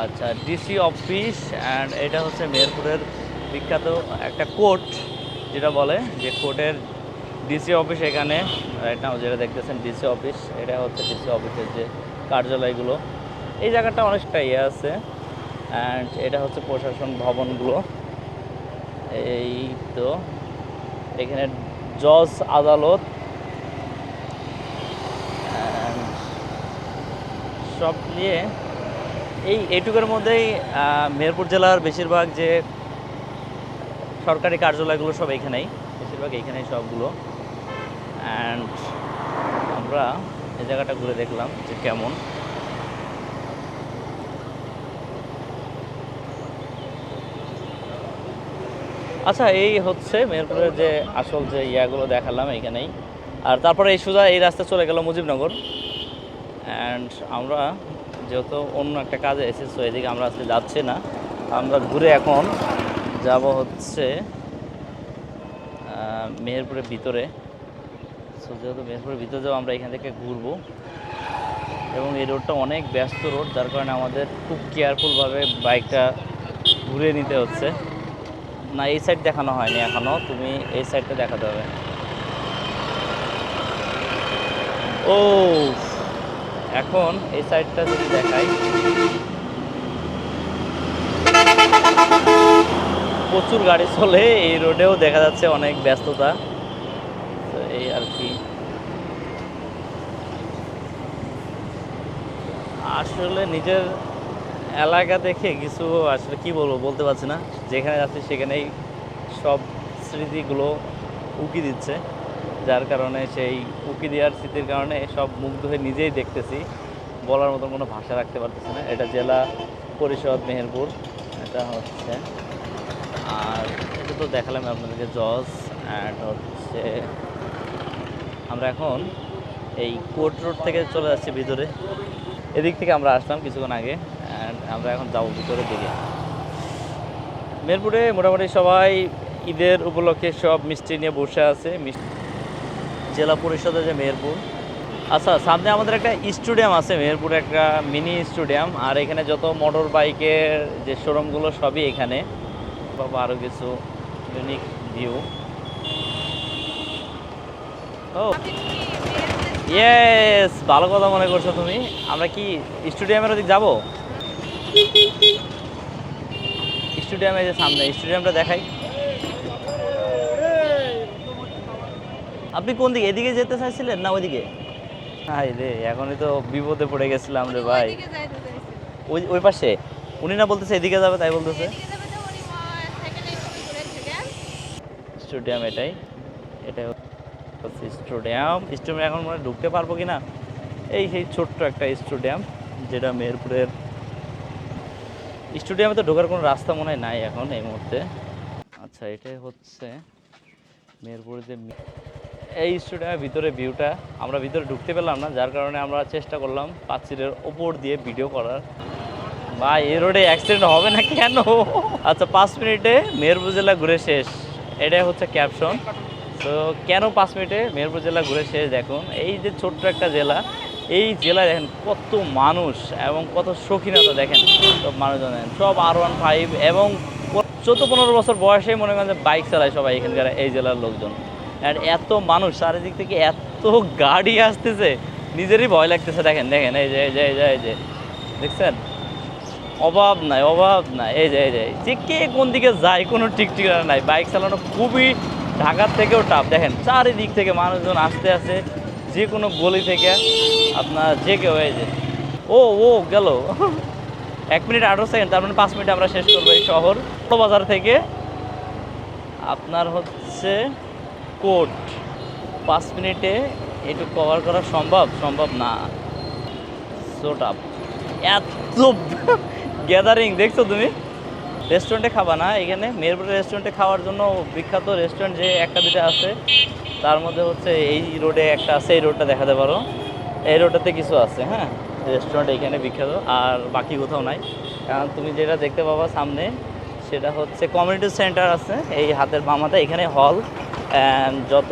আচ্ছা, DC office and এটা হচ্ছে মেহেরপুরের বিখ্যাত একটা কোর্ট, যেটা বলে যে কোর্টের ডিসি অফিস এখানে রাইট নাও যেটা দেখতেছেন ডিসি অফিস, এটা হচ্ছে ডিসি অফিসের যে কার্যালয়গুলো। এই জায়গাটা অনেকটা ইয়ে আছে অ্যান্ড এটা হচ্ছে প্রশাসন ভবনগুলো। এই তো এখানে জজ আদালত and সব নিয়ে এইটুকুর মধ্যেই মেহেরপুর জেলার বেশিরভাগ যে সরকারি কার্যালয়গুলো সব এখানেই, বেশিরভাগ এইখানেই সবগুলো। অ্যান্ড আমরা এই জায়গাটা ঘুরে দেখলাম যে কেমন। আচ্ছা, এই হচ্ছে মেহেরপুরের যে আসল যে ইয়াগুলো দেখালাম এইখানেই। আর তারপরে এই সোজা এই রাস্তা চলে গেল মুজিবনগর। অ্যান্ড আমরা যেহেতু অন্য একটা কাজে এসেছি, সো এদিকে আমরা আজকে যাচ্ছি না, আমরা ঘুরে এখন যাব হচ্ছে মেহেরপুরের ভিতরে। সো যেহেতু মেহেরপুরের ভিতরে যাবো, আমরা এখান থেকে ঘুরবো এবং এই রোডটা অনেক ব্যস্ত রোড, যার কারণে আমাদের খুব কেয়ারফুলভাবে বাইকটা ঘুরে নিতে হচ্ছে। না, এই সাইড দেখানো হয়নি এখনও, তুমি এই সাইডটা দেখাতে হবে। ও, এখন এই সাইডটা যদি দেখাই, প্রচুর গাড়ি চলে এই রোডেও, দেখা যাচ্ছে অনেক ব্যস্ততা। তো এই আর কি, আসলে নিজের এলাকা দেখে কিছু আসলে কি বলবো বলতে পারছি না, যেখানে যাচ্ছি সেখানেই সব স্মৃতিগুলো উকি দিচ্ছে, যার কারণে সেই উকি দেওয়ার স্মৃতির কারণে সব মুগ্ধ হয়ে নিজেই দেখতেছি, বলার মতন কোনো ভাষা রাখতে পারতেছি না। এটা জেলা পরিষদ মেহেরপুর, এটা হচ্ছে। আর এটা তো দেখালাম আপনাদেরকে জজ, অ্যান্ড হচ্ছে আমরা এখন এই কোর্ট রোড থেকে চলে যাচ্ছি ভিতরে। এদিক থেকে আমরা আসলাম কিছুক্ষণ আগে অ্যান্ড আমরা এখন যাবো ভিতরের দিকে। মেহেরপুরে মোটামুটি সবাই ঈদের উপলক্ষে সব মিষ্টি নিয়ে বসে আছে, জেলা পরিষদের যে মেহেরপুর। আচ্ছা, সামনে আমাদের একটা স্টেডিয়াম আছে, মেহেরপুরে একটা মিনি স্টেডিয়াম, আর এখানে যত মোটর বাইকের যে শোরুমগুলো সবই এখানে, বাবা আরও কিছু ইউনিক ভিউ। ও ইয়েস, ভালো কথা মনে করছো তুমি। আমরা কি স্টেডিয়ামের ওদিক যাবো? স্টেডিয়ামে যে সামনে স্টেডিয়ামটা দেখাই। আপনি কোন দিকে, এদিকে যেতে চাইছিলেন না ওইদিকে? হাই রে, এখনই তো বিপদে পড়ে গেছিলাম রে ভাই। ওই ওই পাশে উনি না বলতেছে এদিকে যাবে, তাই বলতেছে। স্টেডিয়াম এটাই, এটাই হচ্ছে স্টেডিয়াম। স্টেডিয়ামে এখন মনে ঢুকতে পারবো কি না, এই সেই ছোট্ট একটা স্টেডিয়াম যেটা মেহেরপুরের। স্টেডিয়ামে তো ঢোকার কোনো রাস্তা মনে হয় নাই এখন এই মুহূর্তে। আচ্ছা, এটাই হচ্ছে মেহেরপুরের যে এই স্টেডিয়ামের ভিতরে ভিউটা। আমরা ভিতরে ঢুকতে পেলাম না, যার কারণে আমরা চেষ্টা করলাম পাঁচিলের ওপর দিয়ে ভিডিও করার। বা এই রোডে অ্যাক্সিডেন্ট হবে না কেন? আচ্ছা, 5 মিনিটে মেহেরপুর জেলা ঘুরে শেষ, এটাই হচ্ছে ক্যাপশন। তো কেন 5 মিনিটে মেহেরপুর জেলা ঘুরে শেষ? দেখুন, এই যে ছোট্ট একটা জেলা, এই জেলায় দেখেন কত মানুষ এবং কত শৌখিনতা। দেখেন সব মানুষজন দেখেন সব R15 এবং 14-15 বছর বয়সেই মনে করেন যে বাইক চালায় সবাই এখানকার এই জেলার লোকজন। আর এত মানুষ, চারিদিক থেকে এত গাড়ি আসতেছে, নিজেরই ভয় লাগতেছে। দেখেন দেখেন, এই যে এই যে এই যে এই যে দেখছেন, অভাব নাই অভাব নাই। এই যে এই যে যে কে কোন দিকে যায় কোনো ঠিক ঠিকানা নাই। বাইক চালানো খুবই ঢাকার থেকেও টাফ। দেখেন চারিদিক থেকে মানুষজন আসতে আসে, যে কোনো গলি থেকে আপনার যে কেউ। এই যে ও ও গেল 1 মিনিট 18 সেকেন্ড, তার মানে 5 মিনিটে আমরা শেষ করবো এই শহর। বাজার থেকে আপনার হচ্ছে কোর্ট, 5 মিনিটে এটুকু কভার করা সম্ভব সম্ভব না, সো টাফ। এত গ্যাদারিং দেখছো তুমি? রেস্টুরেন্টে খাবা না? এখানে মেহেরপুরের রেস্টুরেন্টে খাওয়ার জন্য বিখ্যাত রেস্টুরেন্ট যে একটা দুটো আছে, তার মধ্যে হচ্ছে এই রোডে একটা আছে, এই রোডটা দেখাতে পারো। এই রোডটাতে কিছু আছে, হ্যাঁ, রেস্টুরেন্ট এখানে বিখ্যাত, আর বাকি কোথাও নাই। কারণ তুমি যেটা দেখতে পাবা সামনে, সেটা হচ্ছে কমিউনিটি সেন্টার আছে এই হাতের বাম হাতে, এখানে হল যত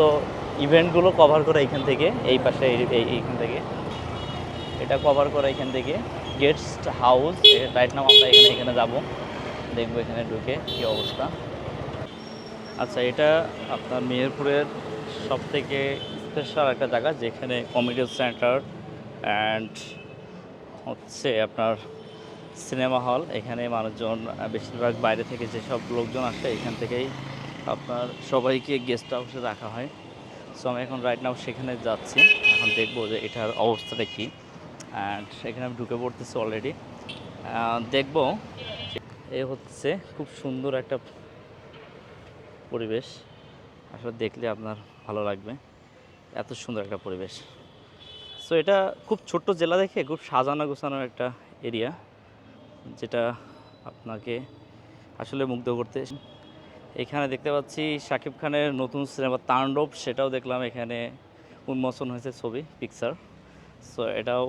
ইভেন্টগুলো কভার করে এইখান থেকে, এই পাশে এইখান থেকে এটা কভার করে এখান থেকে। Guest house. রাইট নাও আমরা এখানে যাব, দেখবো এখানে ঢুকে কী অবস্থা। আচ্ছা, এটা আপনার মেহেরপুরের সবথেকে স্পেশাল একটা জায়গা, যেখানে কমেডি সেন্টার অ্যান্ড হচ্ছে আপনার সিনেমা হল। এখানে মানুষজন বেশিরভাগ বাইরে থেকে যেসব লোকজন আসে, এখান থেকেই আপনার সবাইকে গেস্ট হাউসে রাখা হয়। সো আমি এখন রাইট নাও সেখানে যাচ্ছি, এখন দেখবো যে এটার অবস্থাটা কী। অ্যান্ড এখানে আমি ঢুকে পড়তেছি অলরেডি, দেখবো। এ হচ্ছে খুব সুন্দর একটা পরিবেশ, আসলে দেখলে আপনার ভালো লাগবে, এত সুন্দর একটা পরিবেশ। সো এটা খুব ছোট্ট জেলা দেখে খুব সাজানো গোছানো একটা এরিয়া, যেটা আপনাকে আসলে মুগ্ধ করতে। এখানে দেখতে পাচ্ছি শাকিব খানের নতুন সিনেমা তাণ্ডব, সেটাও দেখলাম এখানে উন্মোচন হয়েছে ছবি পিকচার। সো এটাও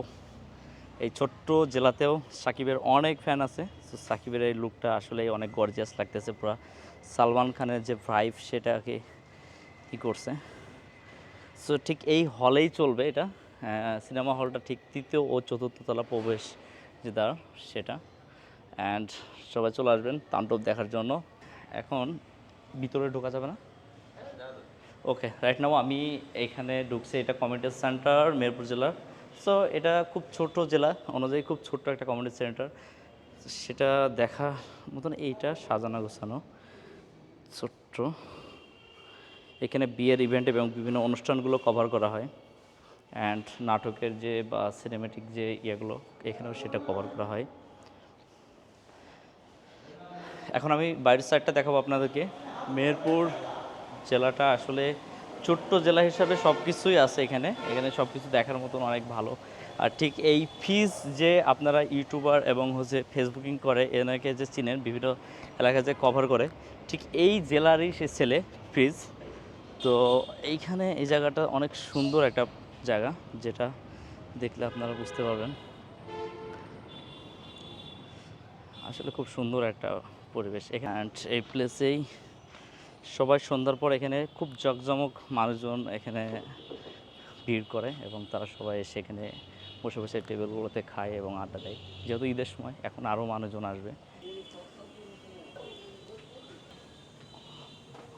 এই ছোট্ট জেলাতেও সাকিবের অনেক ফ্যান আছে। সো সাকিবের এই লুকটা আসলেই অনেক গর্জিয়াস লাগতেছে, পুরো সালমান খানের যে ভাইব সেটাকে কী করছে। সো ঠিক এই হলেই চলবে এটা, সিনেমা হলটা ঠিক তৃতীয় ও চতুর্থ তলা প্রবেশ যে দ্বার সেটা। অ্যান্ড সবাই চলে আসবেন তাণ্ডব দেখার জন্য। এখন ভিতরে ঢোকা যাবে না? ওকে, রাইট নাও আমি এইখানে ঢুকছি। এটা কমিউনিটি সেন্টার মেহেরপুর জেলার। সো এটা খুব ছোট জেলা অনুযায়ী খুব ছোট্ট একটা কমিউনিটি সেন্টার, সেটা দেখা মতন এইটা সাজানো গোছানো ছোট্ট। এখানে বিয়ের ইভেন্ট এবং বিভিন্ন অনুষ্ঠানগুলো কভার করা হয়, অ্যান্ড নাটকের যে বা সিনেমেটিক যে ইয়েগুলো এখানেও সেটা কভার করা হয়। এখন আমি বাইরের সাইডটা দেখাবো আপনাদেরকে। মেহেরপুর জেলাটা আসলে ছোট্ট জেলা হিসাবে সব কিছুই আছে এখানে, এখানে সব কিছু দেখার মতন অনেক ভালো। আর ঠিক এই ফিজ যে আপনারা ইউটিউবার এবং হচ্ছে ফেসবুকিং করে এনাকে যে চিনেন, বিভিন্ন এলাকায় যে কভার করে, ঠিক এই জেলারই সে ছেলে ফিজ। তো এইখানে এই জায়গাটা অনেক সুন্দর একটা জায়গা, যেটা দেখলে আপনারা বুঝতে পারবেন। আসলে খুব সুন্দর একটা পরিবেশ এখানে। এই প্লেসেই সবাই সন্ধ্যার পর এখানে খুব জাঁকজমক মানুষজন এখানে ভিড় করে, এবং তারা সবাই এসে এখানে বসে বসে টেবিলগুলোতে খায় এবং আড্ডা দেয়। যেহেতু ঈদের সময় এখন আরও মানুষজন আসবে।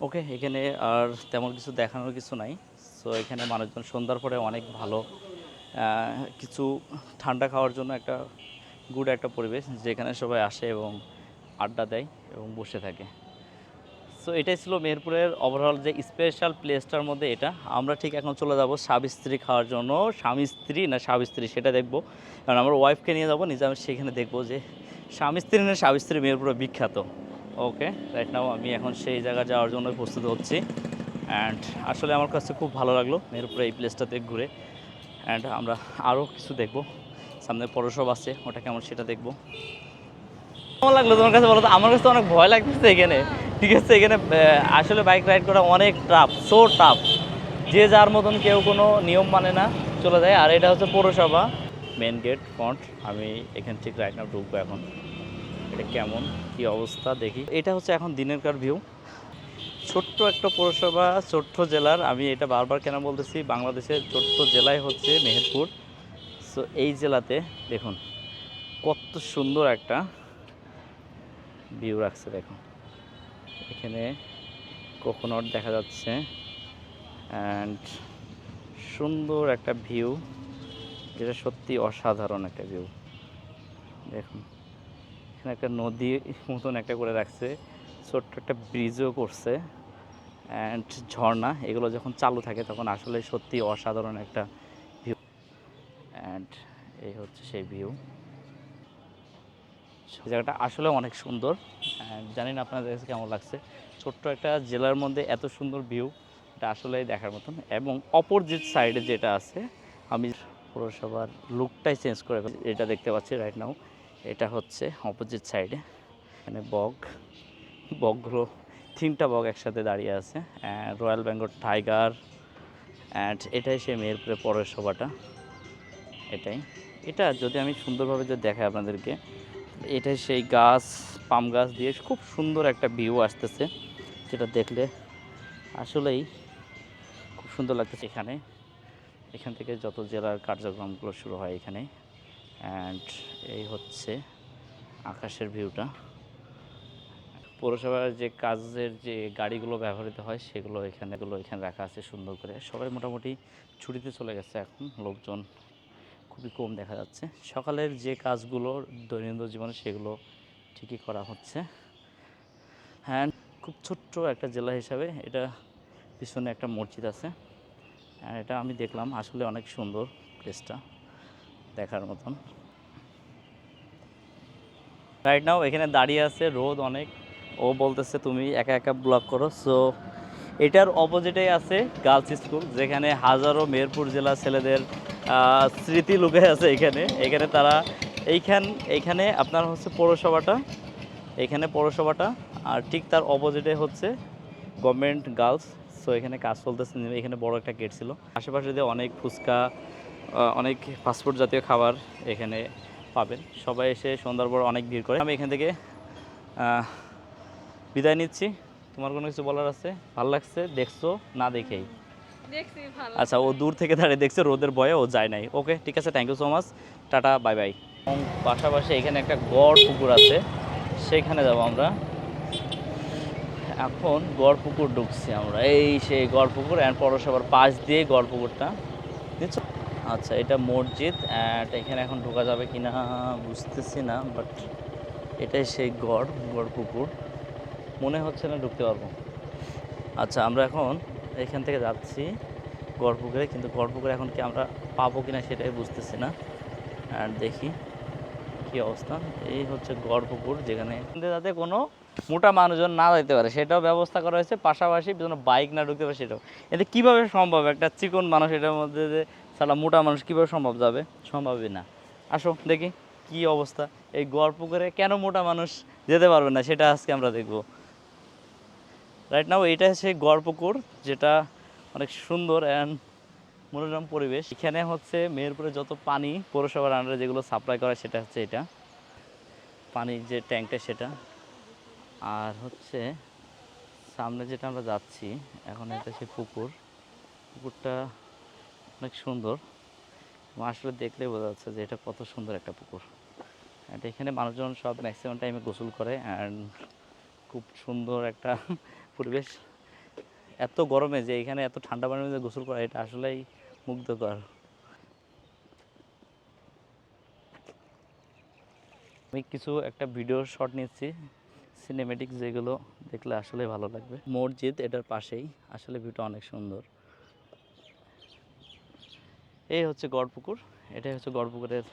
ওকে, এখানে আর তেমন কিছু দেখানোর কিছু নাই। সো এখানে মানুষজন সন্ধ্যার পরে অনেক ভালো কিছু ঠান্ডা খাওয়ার জন্য একটা গুড একটা পরিবেশ, যেখানে সবাই আসে এবং আড্ডা দেয় এবং বসে থাকে। সো এটাই ছিল মেহেরপুরের ওভারঅল যে স্পেশাল প্লেসটার মধ্যে এটা। আমরা ঠিক এখন চলে যাব স্বামী স্ত্রী খাওয়ার জন্য। স্বামী স্ত্রী না স্বামী স্ত্রী সেটা দেখব, কারণ আমার ওয়াইফকে নিয়ে যাবো, নিজে আমি সেখানে দেখবো যে স্বামী স্ত্রী না স্বামী স্ত্রী মেহেরপুরে বিখ্যাত। ওকে, রাইট নাও আমি এখন সেই জায়গায় যাওয়ার জন্য প্রস্তুত হচ্ছি। অ্যান্ড আসলে আমার কাছে খুব ভালো লাগলো মেহেরপুরে এই প্লেসটাতে ঘুরে। অ্যান্ড আমরা আরও কিছু দেখব, সামনে পৌরসভা আছে, ওটা কেমন সেটা দেখবো। কেমন লাগলো তোমার কাছে বলো তো? আমার কাছে তো অনেক ভয় লাগতেছে এখানে, ঠিক আছে। এখানে আসলে বাইক রাইড করা অনেক টাফ, সো টাফ, যে যার মতন কেউ কোনো নিয়ম মানে না, চলে যায়। আর এটা হচ্ছে পৌরসভা মেন গেট ফ্রন্ট। আমি এখান থেকে রাইড নাও ঢুকবো এখন, এটা কেমন কি অবস্থা দেখি। এটা হচ্ছে এখন দিনেরকার ভিউ। ছোট্ট একটা পৌরসভা, ছোট্ট জেলার, আমি এটা বারবার কেন বলতেছি, বাংলাদেশের ছোট্ট জেলায় হচ্ছে মেহেরপুর। সো এই জেলাতে দেখুন কত সুন্দর একটা ভিউ রাখছে, দেখুন এখানে কোকোনাট দেখা যাচ্ছে অ্যান্ড সুন্দর একটা ভিউ, যেটা সত্যি অসাধারণ একটা ভিউ। দেখুন এখানে একটা নদী মতন একটা করে রাখছে, ছোট্ট একটা ব্রিজও করছে, অ্যান্ড ঝর্ণা, এগুলো যখন চালু থাকে তখন আসলে সত্যি অসাধারণ একটা ভিউ। অ্যান্ড এই হচ্ছে সেই ভিউ। জায়গাটা আসলে অনেক সুন্দর, জানি না আপনাদের কাছে কেমন লাগছে। ছোট্ট একটা জেলার মধ্যে এত সুন্দর ভিউ, এটা আসলেই দেখার মতন। এবং অপোজিট সাইডে যেটা আছে, আমি পৌরসভার লুকটাই চেঞ্জ করে এটা দেখতে পাচ্ছি রাইট নাও। এটা হচ্ছে অপোজিট সাইডে, এখানে বকগুলো 3টা বক একসাথে দাঁড়িয়ে আছে, রয়্যাল বেঙ্গল টাইগার। অ্যান্ড এটাই সেই মেহেরপুরের পৌরসভাটা, এটাই। এটা যদি আমি সুন্দরভাবে যদি দেখাই আপনাদেরকে, এটা সেই গাছ, পাম গাছ দিয়ে খুব সুন্দর একটা ভিউ আসতেছে, যেটা দেখলে আসলেই খুব সুন্দর লাগতেছে। এখান থেকে যত জেলার কার্যক্রমগুলো শুরু হয় এখানে, অ্যান্ড এই হচ্ছে আকাশের ভিউটা। পৌরসভার যে কাজের যে গাড়িগুলো ব্যবহৃত হয় সেগুলো এখানে রাখা আছে সুন্দর করে। সবাই মোটামুটি ছুটিতে চলে গেছে এখন, লোকজন খুবই কম দেখা যাচ্ছে। সকালের যে কাজগুলো দৈনন্দিন জীবনে সেগুলো ঠিকই করা হচ্ছে। হ্যাঁ, খুব ছোট্ট একটা জেলা হিসাবে এটা পিছনে একটা মসজিদ আছে, আর এটা আমি দেখলাম, আসলে অনেক সুন্দর প্লেসটা, দেখার মতন। রাইট নাও এখানে দাঁড়িয়ে আছে, রোদ অনেক, ও বলতেছে তুমি একা একা ব্লগ করো। সো এটার অপোজিটেই আছে গার্লস স্কুল, যেখানে হাজারো মেহেরপুর জেলার ছেলেদের স্মৃতি লুকে আছে এখানে তারা এইখানে আপনার হচ্ছে পৌরসভাটা, এখানে পৌরসভাটা, আর ঠিক তার অপোজিটে হচ্ছে গভর্নমেন্ট গার্লস। সো এখানে কাজ চলতেছে, এখানে বড় একটা গেট ছিল। আশেপাশে দিয়ে অনেক ফুচকা, অনেক ফাস্টফুড জাতীয় খাবার এখানে পাবেন। সবাই এসে সন্ধ্যার পর অনেক ভিড় করে। আমি এখান থেকে বিদায় নিচ্ছি। তোমার কোনো কিছু বলার আছে? ভালো লাগছে দেখছো না দেখেই? দেখছি ভালো। আচ্ছা, ও দূর থেকে দাঁড়িয়ে দেখছে, রোদের ভয়ে ও যায় নাই। ওকে, ঠিক আছে, thank you so much, ta ta, bye bye. এবং পাশাপাশি এখানে একটা গড় পুকুর আছে, সেখানে যাব আমরা এখন। গড় পুকুর ঢুকছি আমরা, এই সেই গড় পুকুর, অ্যান্ড পৌরসভার পাশ দিয়ে গড় পুকুরটা বুঝছো। আচ্ছা, এটা মসজিদ, অ্যান্ড এখানে এখন ঢোকা যাবে কিনা বুঝতেছি না, বাট এটাই সেই গড় পুকুর, মনে হচ্ছে না ঢুকতে পারবো। আচ্ছা, আমরা এখন এখান থেকে যাচ্ছি গড়পুকুরে, কিন্তু গড়পুকুরে এখন কি আমরা পাবো কিনা সেটাই বুঝতেছি না। আর দেখি কি অবস্থা। এই হচ্ছে গড়পুকুর, যেখানে যাতে কোনো মোটা মানুষজন না যেতে পারে সেটাও ব্যবস্থা করা হয়েছে, পাশাপাশি যেন বাইক না ঢুকতে পারে সেটাও। এতে কীভাবে সম্ভব, একটা চিকন মানুষ এটার মধ্যে যে সালা মোটা মানুষ কীভাবে সম্ভব যাবে? সম্ভবই না। আসো দেখি কি অবস্থা। এই গড়পুকুরে কেন মোটা মানুষ যেতে পারবে না সেটা আজকে আমরা দেখবো। রাইট নাও এটা সেই গড়পুকুর, যেটা অনেক সুন্দর অ্যান্ড মনোরম পরিবেশ। এখানে হচ্ছে মেহেরপুরে যত পানি পৌরসভার আন্ডারে যেগুলো সাপ্লাই করে সেটা হচ্ছে এটা পানির যে ট্যাঙ্কটা সেটা। আর হচ্ছে সামনে যেটা আমরা যাচ্ছি এখন, এটা সেই পুকুরটা অনেক সুন্দর, আসলে দেখলে বোঝা যাচ্ছে যে এটা কত সুন্দর একটা পুকুর। অ্যান্ড এখানে মানুষজন সব ম্যাক্সিমাম টাইমে গোসল করে, অ্যান্ড খুব সুন্দর একটা পরিবেশ। এত গরমে যে এখানে এত ঠান্ডা পানির মধ্যে গোসল করা, এটা আসলেই মুগ্ধকর। আমি কিছু একটা ভিডিও শট নিচ্ছি সিনেমেটিক, যেগুলো দেখলে আসলে ভালো লাগবে। মসজিদ এটার পাশেই, আসলে ভিউটা অনেক সুন্দর। এই হচ্ছে গড়পুকুর, এটাই হচ্ছে গড়পুকুরের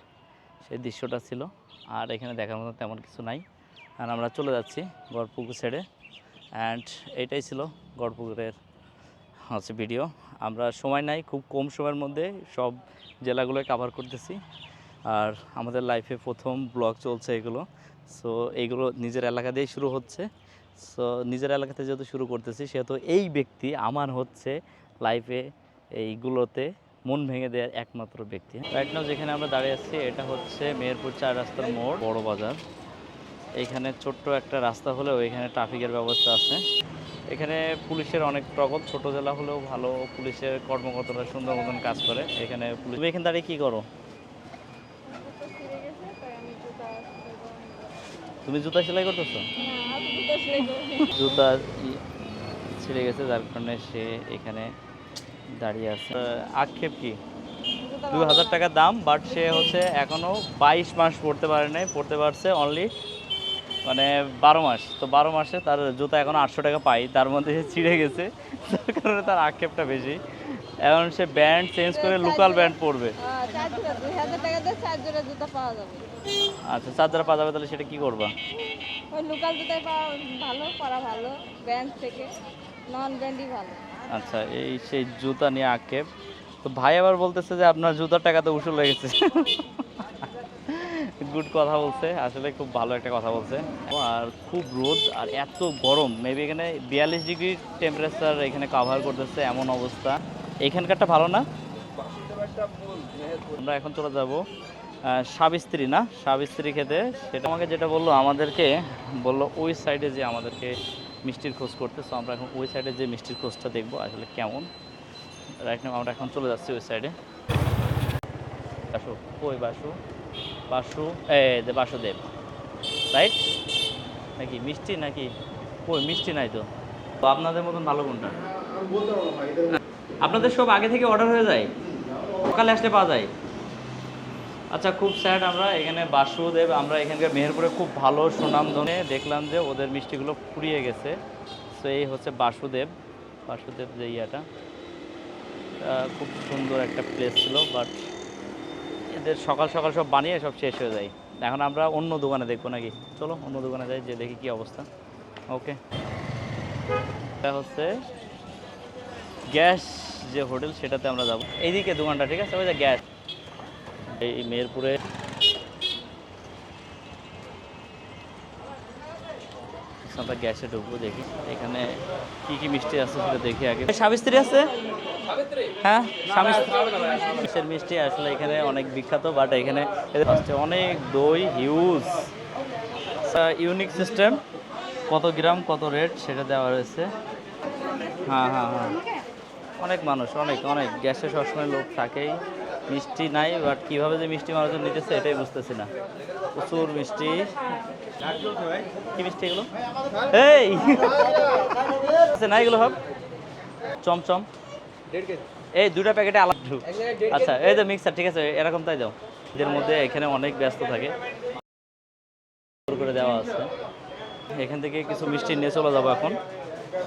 সেই দৃশ্যটা ছিল। আর এখানে দেখার মতো তেমন কিছু নাই, আর আমরা চলে যাচ্ছি গড়পুকুর ছেড়ে। অ্যান্ড এটাই ছিল গড়পুকুরের হচ্ছে ভিডিও। আমরা সময় নাই, খুব কম সময়ের মধ্যে সব জেলাগুলোই কভার করতেছি, আর আমাদের লাইফে প্রথম ব্লগ চলছে এগুলো। সো এইগুলো নিজের এলাকা দিয়েই শুরু হচ্ছে। সো নিজের এলাকাতে যেহেতু শুরু করতেছি, সেহেতু এই ব্যক্তি আমার হচ্ছে লাইফে এইগুলোতে মন ভেঙে দেওয়ার একমাত্র ব্যক্তি। রাইট নাও যেখানে আমরা দাঁড়িয়ে আছি, এটা হচ্ছে মেহেরপুর 4 রাস্তার মোড়, বড় বাজার। এইখানে ছোট্ট একটা রাস্তা হলেও এখানে ট্রাফিকের ব্যবস্থা আছে। এখানে পুলিশের অনেক টগল, ছোট জেলা হলেও ভালো পুলিশের কর্মকর্তারা সুন্দর মতন কাজ করে এখানে। পুলিশ, তুমি এখানে দাঁড়িয়ে কী করো? তুমি জুতা সেলাই করতেছো? জুতা ছিঁড়ে গেছে, যার কারণে সে এখানে দাঁড়িয়ে আছে। আক্ষেপ কি 2000 টাকা দাম, বাট সে হচ্ছে এখনও 22 মাস পড়তে পারে নাই, পড়তে পারছে অনলি মানে 12 মাস। তো 12 মাসে তার জুতা এখন 800 টাকা পাই, তার মধ্যে সে ছিঁড়ে গেছে, যার কারণে তার আক্ষেপটা বেশি। এখন সে ব্যান্ড চেঞ্জ করে লোকাল ব্যান্ড পরবে। 2000 টাকা দিয়ে 4 জোড়া জুতা পাওয়া যাবে। আচ্ছা, 4 জোড়া পাওয়া যাবে, তাহলে সেটা কি করবা? ওই লোকাল জুতাই পাওয়া ভালো, পরা ভালো, ব্র্যান্ড থেকে নন ব্র্যান্ডই ভালো। আচ্ছা, এই সেই জুতা নিয়ে আক্ষেপ। তো ভাই আবার বলতেছে যে আপনার জুতার টাকাতে উসুল হয়ে গেছে। গুড কথা বলছে, আসলে খুব ভালো একটা কথা বলছে। আর খুব রোদ আর এত গরম, মেবি এখানে 42 ডিগ্রি টেম্পারেচার এখানে কাভার করতেছে, এমন অবস্থা। এখানকারটা ভালো না। আমরা এখন চলে যাব সাবিস্ত্রী না, সাবিস্ত্রী খেতে। সেটা আমাকে যেটা বললো, আমাদেরকে বললো ওই সাইডে যে আমাদেরকে মিষ্টির খোঁজ করতে। সো আমরা এখন ওই সাইডে যে মিষ্টির খোঁজটা দেখবো আসলে কেমন। রাইট নাও আমরা এখন চলে যাচ্ছি ওই সাইডে। আসো, কই বাসু। বাসু এই যে বাসুদেব, রাইট? নাকি মিষ্টি নাকি? কই মিষ্টি নাই তো। তো আপনাদের মতন ভালো কোনটা? আপনাদের সব আগে থেকে অর্ডার হয়ে যায়, সকালে আসলে পাওয়া যায়? আচ্ছা, খুব স্যাড। আমরা এখানে বাসুদেব, আমরা এখানকার মেহেরপুরে খুব ভালো সুনাম ধরে দেখলাম যে ওদের মিষ্টিগুলো ফুরিয়ে গেছে। তো এই হচ্ছে বাসুদেব, বাসুদেব যে ইয়াটা, খুব সুন্দর একটা প্লেস ছিল, বাট এদের সকাল সকাল সব বানিয়ে সব শেষ হয়ে যায়। এখন আমরা অন্য দোকানে দেখবো নাকি? চলো অন্য দোকানে যাই, যে দেখি কি অবস্থা। ওকে, এটা হচ্ছে গ্যাস যে হোটেল, সেটাতে আমরা যাব। এইদিকে দোকানটা, ঠিক আছে? ওই যে গ্যাস, এই মেহেরপুরে। আমরা গ্যাসে ঢুকবো, দেখি এখানে কি কি মিষ্টি আছে সেটা দেখি আগে। স্বামী স্ত্রী আছে? হ্যাঁ, স্বামী স্ত্রীর মিষ্টি আসলে এখানে অনেক বিখ্যাত, বাট এখানে হচ্ছে অনেক দই, হিউজ ইউনিক সিস্টেম। কত গ্রাম কত রেট সেটা দেওয়া রয়েছে। হ্যাঁ হ্যাঁ হ্যাঁ, অনেক মানুষ, অনেক অনেক গ্যাসে সবসময় লোক থাকেই। মিষ্টি নাই, বাট কীভাবে যে মিষ্টি মানুষজন নিতেছে এটাই বুঝতেছি না। প্রচুর মিষ্টি। কি মিষ্টি এগুলো? এই আছে না এগুলো? সব চমচম, এই দুটা প্যাকেটে আলাদা। আচ্ছা, এই যে মিক্সার, ঠিক আছে, এরকম তাই দাও। এদের মধ্যে এখানে অনেক ব্যস্ত থাকে, করে দেওয়া আছে। এখান থেকে কিছু মিষ্টি নিয়ে চলে যাবো এখন।